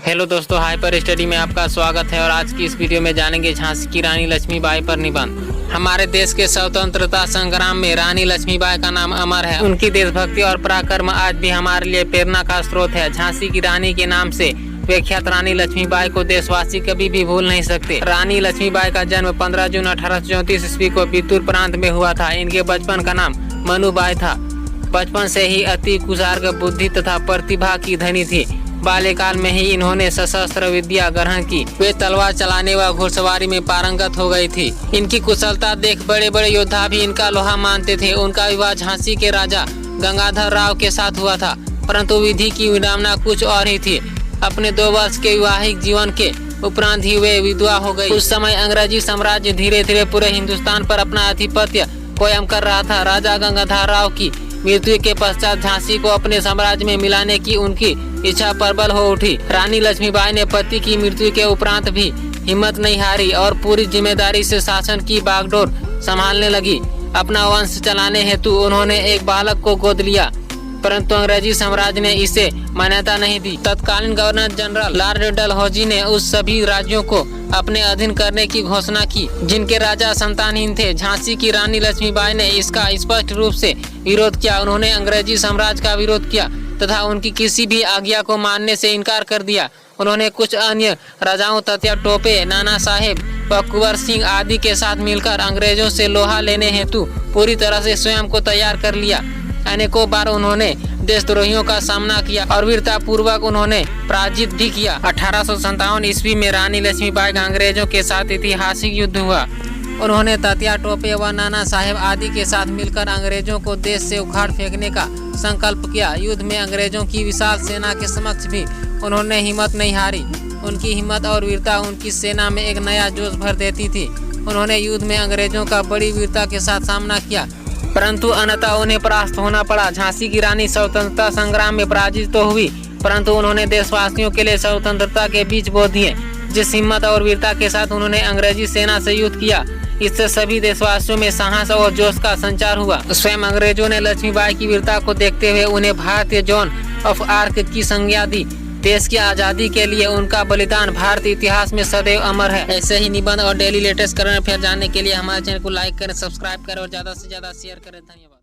Hello दोस्तों, hyper study में आपका स्वागत है और आज की इस वीडियो में जानेंगे झांसी की रानी लक्ष्मीबाई पर निबंध। हमारे देश के स्वतंत्रता संग्राम में रानी लक्ष्मीबाई का नाम अमर है। उनकी देशभक्ति और पराक्रम आज भी हमारे लिए प्रेरणा का स्रोत है। झांसी की रानी के नाम से विख्यात रानी लक्ष्मीबाई को देशवासी कभी भी भूल नहीं सकते। रानी लक्ष्मीबाई का जन्म 15 जून 1834 ईस्वी को बितूर प्रांत में हुआ था। इनके बचपन का नाम मनुबाई था। बचपन से ही अति कुशार्ग बुद्धि तथा प्रतिभा की धनी थी। बाल्यकाल में ही इन्होंने सशस्त्र विद्या ग्रहण की। वे तलवार चलाने व घुड़सवारी में पारंगत हो गई थी। इनकी कुशलता देख बड़े बड़े योद्धा भी इनका लोहा मानते थे। उनका विवाह झांसी के राजा गंगाधर राव के साथ हुआ था, परंतु विधि की विडंबना कुछ और ही थी। अपने 2 वर्ष के वैवाहिक जीवन के उपरांत ही वे विधवा हो गई। उस समय अंग्रेजी साम्राज्य धीरे धीरे पूरे हिंदुस्तान पर अपना आधिपत्य कायम कर रहा था। राजा गंगाधर राव की मृत्यु के पश्चात झांसी को अपने साम्राज्य में मिलाने की उनकी इच्छा प्रबल हो उठी। रानी लक्ष्मीबाई ने पति की मृत्यु के उपरांत भी हिम्मत नहीं हारी और पूरी जिम्मेदारी से शासन की बागडोर संभालने लगी। अपना वंश चलाने हेतु उन्होंने एक बालक को गोद लिया, परंतु अंग्रेजी साम्राज्य ने इसे मान्यता नहीं दी। तत्कालीन गवर्नर जनरल लॉर्ड डलहौजी ने उस सभी राज्यों को अपने अधीन करने की घोषणा की जिनके राजा संतानहीन थे। झांसी की रानी लक्ष्मीबाई ने इसका स्पष्ट रूप से विरोध किया। उन्होंने अंग्रेजी साम्राज्य का विरोध किया तथा उनकी किसी भी आज्ञा को मानने से इनकार कर दिया। उन्होंने कुछ अन्य राजाओं तात्या टोपे, नाना साहेब व कुंवर सिंह आदि के साथ मिलकर अंग्रेजों से लोहा लेने हेतु पूरी तरह से स्वयं को तैयार कर लिया। अनेकों बार उन्होंने देशद्रोहियों का सामना किया और वीरता पूर्वक उन्होंने पराजित भी किया। 1857 ईस्वी में रानी लक्ष्मीबाई का अंग्रेजों के साथ ऐतिहासिक युद्ध हुआ। उन्होंने तात्या टोपे व नाना साहेब आदि के साथ मिलकर अंग्रेजों को देश से उखाड़ फेंकने का संकल्प किया। युद्ध में अंग्रेजों की विशाल सेना के समक्ष भी उन्होंने हिम्मत नहीं हारी। उनकी हिम्मत और वीरता उनकी सेना में एक नया जोश भर देती थी। उन्होंने युद्ध में अंग्रेजों का बड़ी वीरता के साथ सामना किया, परंतु अंततः उन्हें परास्त होना पड़ा। झांसी की रानी स्वतंत्रता संग्राम में पराजित तो हुई, परंतु उन्होंने देशवासियों के लिए स्वतंत्रता के बीज बो दिए। जिस हिम्मत और वीरता के साथ उन्होंने अंग्रेजी सेना से युद्ध किया, इससे सभी देशवासियों में साहस और जोश का संचार हुआ। स्वयं अंग्रेजों ने लक्ष्मीबाई की वीरता को देखते हुए उन्हें भारतीय जॉन ऑफ आर्क की संज्ञा दी। देश की आज़ादी के लिए उनका बलिदान भारतीय इतिहास में सदैव अमर है। ऐसे ही निबंध और डेली लेटेस्ट करंट अफेयर जानने के लिए हमारे चैनल को लाइक करें, सब्सक्राइब करें और ज़्यादा से ज़्यादा शेयर करें। धन्यवाद।